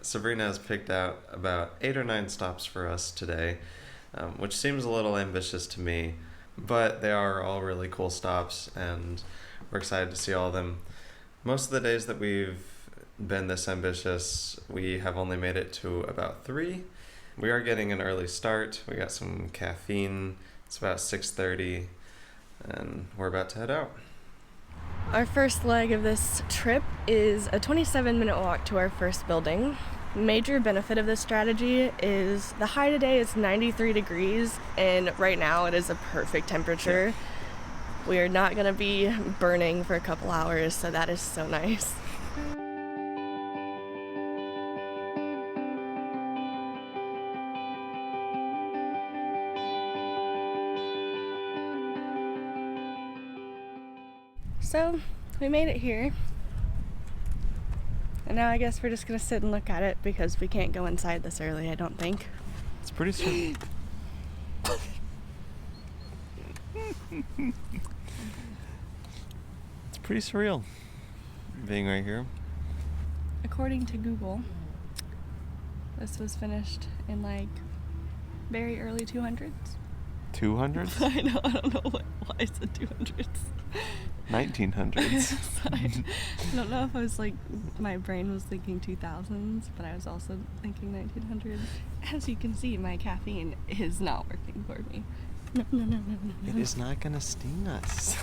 Sabrina has picked out about 8 or 9 stops for us today, which seems a little ambitious to me, but they are all really cool stops, and we're excited to see all of them. Most of the days that we've been this ambitious, we have only made it to about 3. We are getting an early start. We got some caffeine. It's about 6:30, and we're about to head out. Our first leg of this trip is a 27-minute walk to our first building. Major benefit of this strategy is the high today is 93 degrees, and right now it is a perfect temperature. Yeah. We are not going to be burning for a couple hours, so that is so nice. So, we made it here, and now I guess we're just gonna sit and look at it because we can't go inside this early, I don't think. It's pretty surreal. It's pretty surreal being right here. According to Google, this was finished in like very early 200s. 200s? I know, I don't know why I said 200s. 1900s. I don't know if I was like, my brain was thinking 2000s, but I was also thinking 1900s. As you can see, my caffeine is not working for me. No. It is not gonna sting us.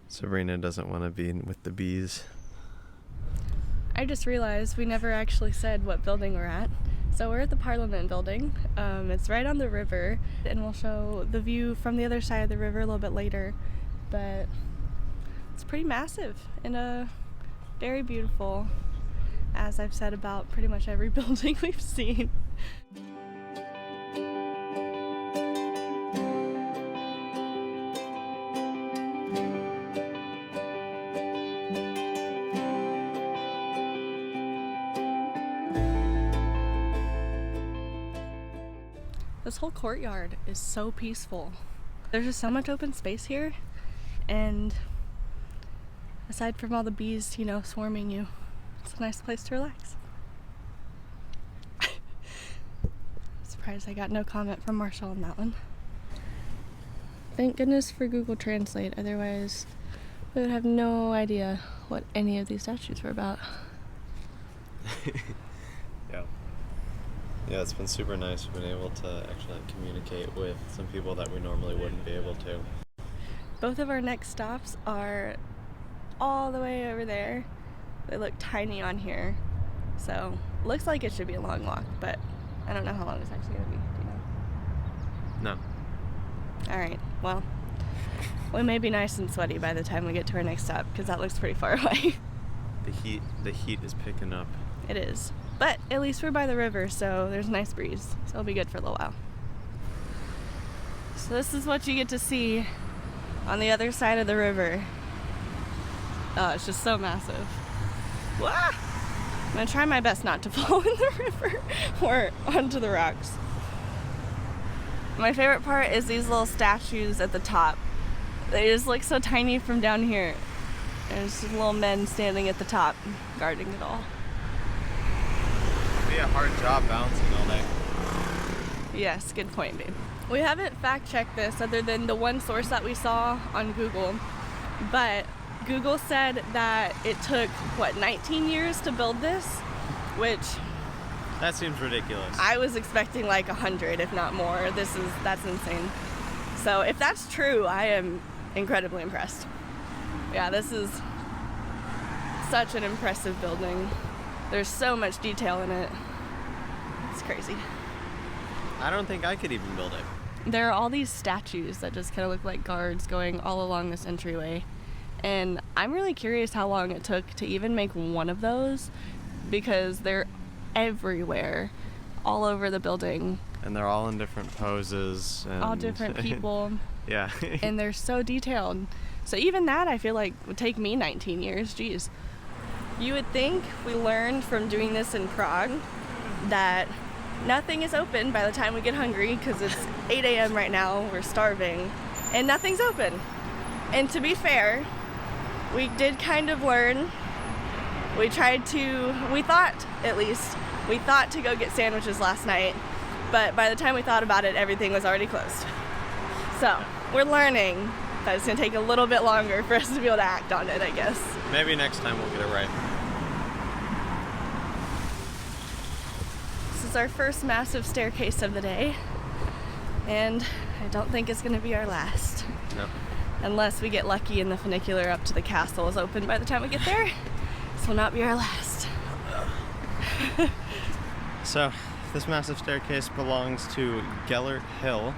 Sabrina doesn't want to be with the bees. I just realized we never actually said what building we're at. So we're at the Parliament building. It's right on the river, and we'll show the view from the other side of the river a little bit later. But it's pretty massive and very beautiful, as I've said about pretty much every building we've seen. This whole courtyard is so peaceful. There's just so much open space here, and aside from all the bees, swarming you, it's a nice place to relax. Surprised I got no comment from Marshall on that one. Thank goodness for Google Translate, otherwise we would have no idea what any of these statues were about. Yeah, it's been super nice. We've been able to actually communicate with some people that we normally wouldn't be able to. Both of our next stops are all the way over there. They look tiny on here, so looks like it should be a long walk, but I don't know how long it's actually going to be. Do you know? No. All right, well, we may be nice and sweaty by the time we get to our next stop, because that looks pretty far away. The heat is picking up. It is. But at least we're by the river, so there's a nice breeze. So it'll be good for a little while. So this is what you get to see on the other side of the river. Oh, it's just so massive. Wah! I'm gonna try my best not to fall in the river or onto the rocks. My favorite part is these little statues at the top. They just look so tiny from down here. There's little men standing at the top, guarding it all. It'd be a hard job balancing all day. Yes, good point, babe. We haven't fact-checked this other than the one source that we saw on Google, but Google said that it took, 19 years to build this, which... That seems ridiculous. I was expecting like 100, if not more. That's insane. So if that's true, I am incredibly impressed. Yeah, this is such an impressive building. There's so much detail in it. It's crazy. I don't think I could even build it. There are all these statues that just kind of look like guards going all along this entryway. And I'm really curious how long it took to even make one of those, because they're everywhere, all over the building. And they're all in different poses. And all different people. Yeah. And they're so detailed. So even that, I feel like, would take me 19 years. Jeez. You would think we learned from doing this in Prague that nothing is open by the time we get hungry, because it's 8 a.m. right now, we're starving, and nothing's open. And to be fair, we did kind of learn we thought to go get sandwiches last night, but by the time we thought about it, everything was already closed. So we're learning that it's gonna take a little bit longer for us to be able to act on it, I guess. Maybe next time we'll get it right. This is our first massive staircase of the day, and I don't think it's gonna be our last. No. Unless we get lucky and the funicular up to the castle is open by the time we get there. This will not be our last. So, this massive staircase belongs to Gellert Hill.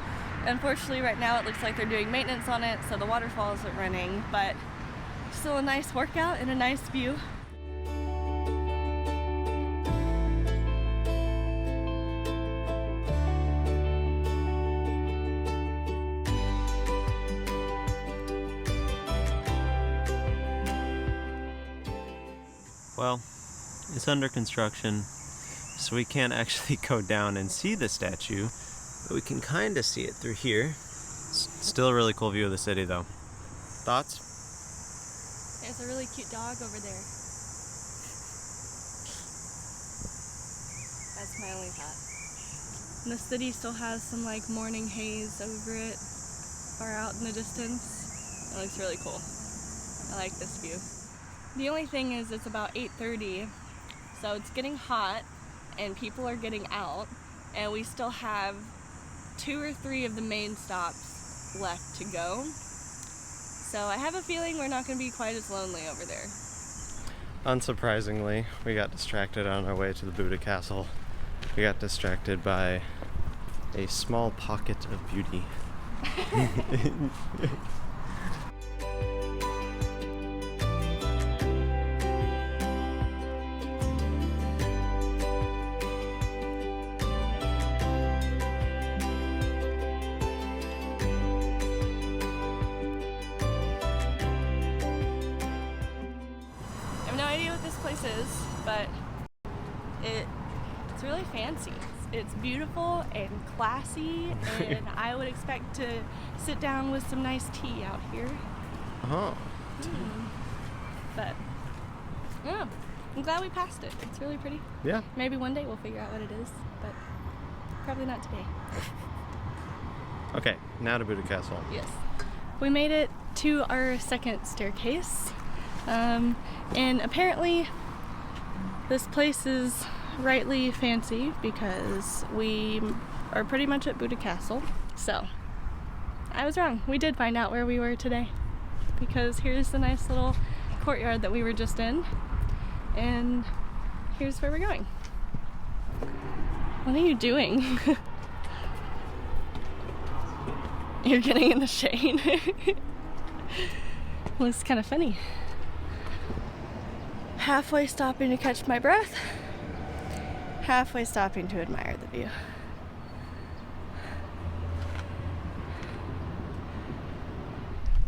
Unfortunately, right now it looks like they're doing maintenance on it, so the waterfall isn't running, but still a nice workout and a nice view. Well, it's under construction, so we can't actually go down and see the statue, but we can kind of see it through here. It's still a really cool view of the city, though. Thoughts? There's a really cute dog over there. That's my only thought. And the city still has some like morning haze over it, far out in the distance. It looks really cool. I like this view. The only thing is it's about 8:30, so it's getting hot and people are getting out, and we still have 2 or 3 of the main stops left to go. So I have a feeling we're not going to be quite as lonely over there. Unsurprisingly, we got distracted on our way to the Buda Castle. We got distracted by a small pocket of beauty. Is, but it's really fancy. It's beautiful and classy, and I would expect to sit down with some nice tea out here. But yeah, I'm glad we passed it. It's really pretty. Yeah. Maybe one day we'll figure out what it is, but probably not today. Okay, now to Buda Castle. Yes. We made it to our second staircase, and apparently this place is rightly fancy because we are pretty much at Buda Castle. So I was wrong. We did find out where we were today, because here's the nice little courtyard that we were just in, and here's where we're going. What are you doing? You're getting in the shade. Looks kind of funny. Halfway stopping to catch my breath, halfway stopping to admire the view.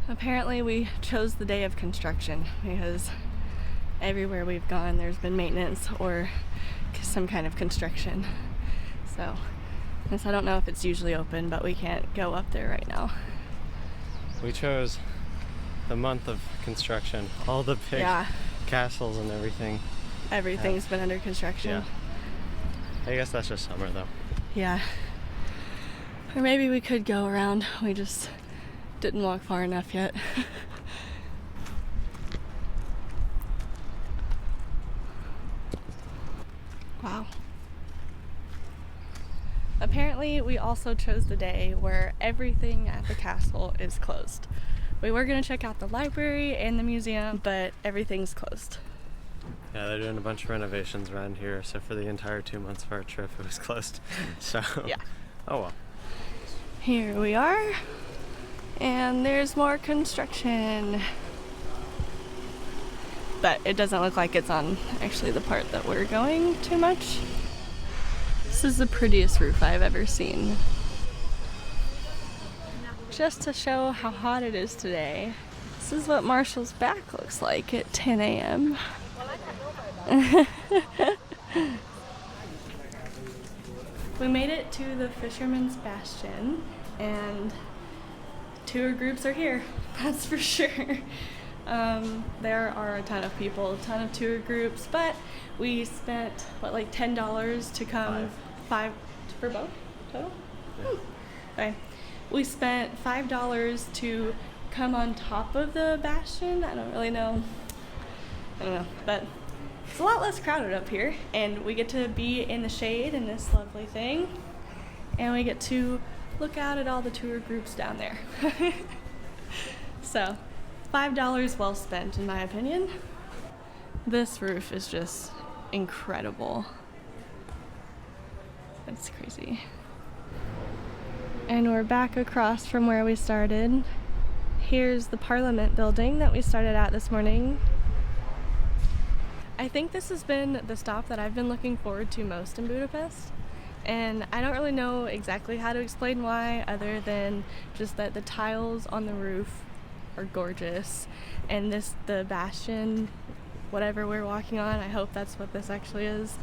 Apparently we chose the day of construction because everywhere we've gone there's been maintenance or some kind of construction. So I don't know if it's usually open, but we can't go up there right now. We chose the month of construction. All the big castles and everything. Everything's been under construction. Yeah. I guess that's just summer though. Yeah. Or maybe we could go around. We just didn't walk far enough yet. Wow. Apparently, we also chose the day where everything at the castle is closed. We were going to check out the library and the museum, but everything's closed. Yeah, they're doing a bunch of renovations around here, so for the entire 2 months of our trip, it was closed. So, yeah. Oh well. Here we are, and there's more construction. But it doesn't look like it's on actually the part that we're going too much. This is the prettiest roof I've ever seen. Just to show how hot it is today, this is what Marshall's back looks like at 10 a.m. We made it to the Fisherman's Bastion, and tour groups are here, that's for sure. There are a ton of people, a ton of tour groups, but we spent, like $10 to come? Five for both total? Yeah. Okay. We spent $5 to come on top of the Bastion. I don't really know. I don't know, but it's a lot less crowded up here, and we get to be in the shade in this lovely thing, and we get to look out at all the tour groups down there. So, $5 well spent, in my opinion. This roof is just incredible. That's crazy. And we're back across from where we started. Here's the Parliament building that we started at this morning. I think this has been the stop that I've been looking forward to most in Budapest. And I don't really know exactly how to explain why, other than just that the tiles on the roof are gorgeous. And the Bastion, whatever we're walking on, I hope that's what this actually is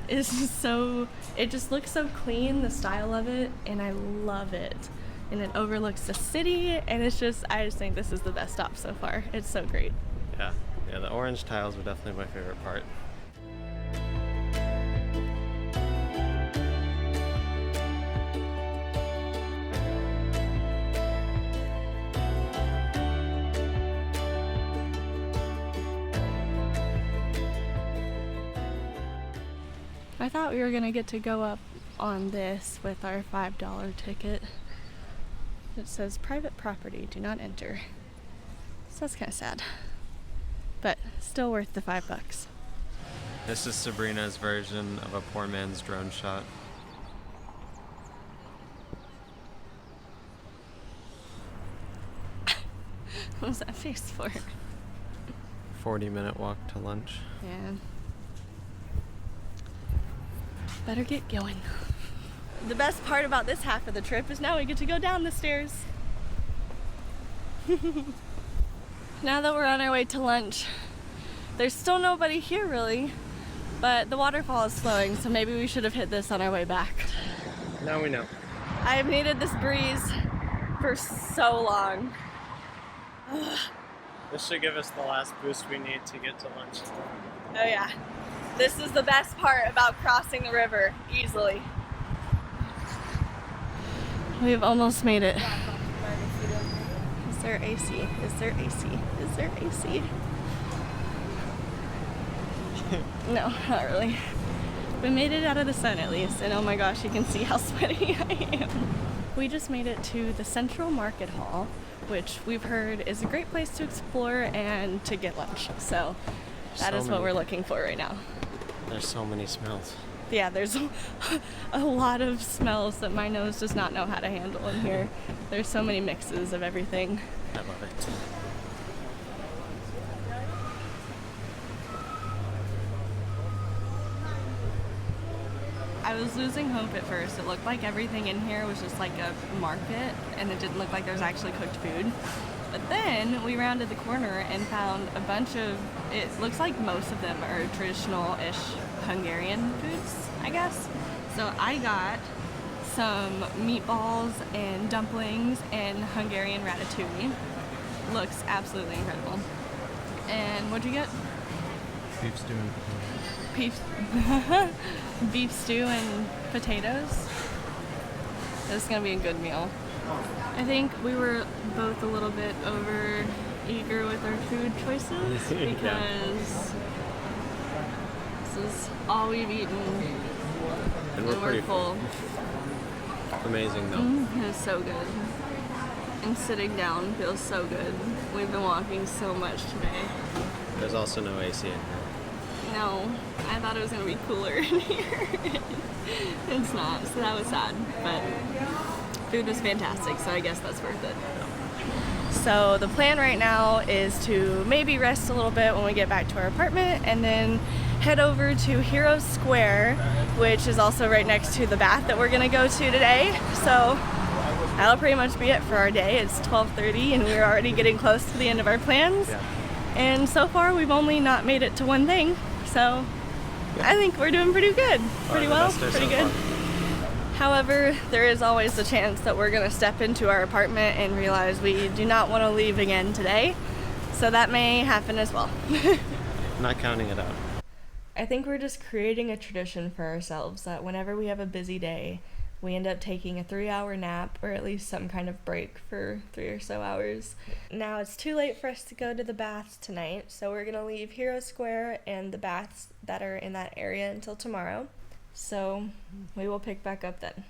just so, it just looks so clean, the style of it, and I love it. And it overlooks the city, and I just think this is the best stop so far. It's so great. Yeah, the orange tiles were definitely my favorite part. I thought we were gonna get to go up on this with our $5 ticket. It says private property, do not enter. So that's kind of sad, but still worth the $5. This is Sabrina's version of a poor man's drone shot. What was that face for? 40-minute walk to lunch. Yeah. Better get going. The best part about this half of the trip is now we get to go down the stairs. Now that we're on our way to lunch, there's still nobody here really, but the waterfall is flowing, so maybe we should have hit this on our way back. Now we know. I have needed this breeze for so long. This should give us the last boost we need to get to lunch. Oh yeah. This is the best part about crossing the river, easily. We've almost made it. Is there AC? Is there AC? Is there AC? No, not really. We made it out of the sun at least, and oh my gosh, you can see how sweaty I am. We just made it to the Central Market Hall, which we've heard is a great place to explore and to get lunch. So that is what we're looking for right now. There's so many smells. Yeah, there's a lot of smells that my nose does not know how to handle in here. There's so many mixes of everything. I love it. I was losing hope at first. It looked like everything in here was just like a market, and it didn't look like there was actually cooked food. But then we rounded the corner and found a bunch of, it looks like most of them are traditional-ish Hungarian foods, I guess. So I got some meatballs and dumplings and Hungarian ratatouille. Looks absolutely incredible. And what'd you get? Beef stew and Beef stew and potatoes. This is gonna be a good meal. I think we were both a little bit over eager with our food choices because this is all we've eaten and we're pretty full. Amazing though. It was so good. And sitting down feels so good. We've been walking so much today. There's also no AC in here. No, I thought it was gonna be cooler in here. It's not, so that was sad. But food was fantastic, so I guess that's worth it. So the plan right now is to maybe rest a little bit when we get back to our apartment and then head over to Hero Square, which is also right next to the bath that we're gonna go to today. So that'll pretty much be it for our day. It's 12:30 and we're already getting close to the end of our plans. Yeah. And so far we've only not made it to one thing. So yeah. I think we're doing pretty good. Pretty well, pretty good. However, there is always the chance that we're gonna step into our apartment and realize we do not want to leave again today. So that may happen as well. Not counting it out. I think we're just creating a tradition for ourselves that whenever we have a busy day, we end up taking a 3-hour nap or at least some kind of break for 3 or so hours. Now it's too late for us to go to the baths tonight, so we're going to leave Hero Square and the baths that are in that area until tomorrow. So we will pick back up then.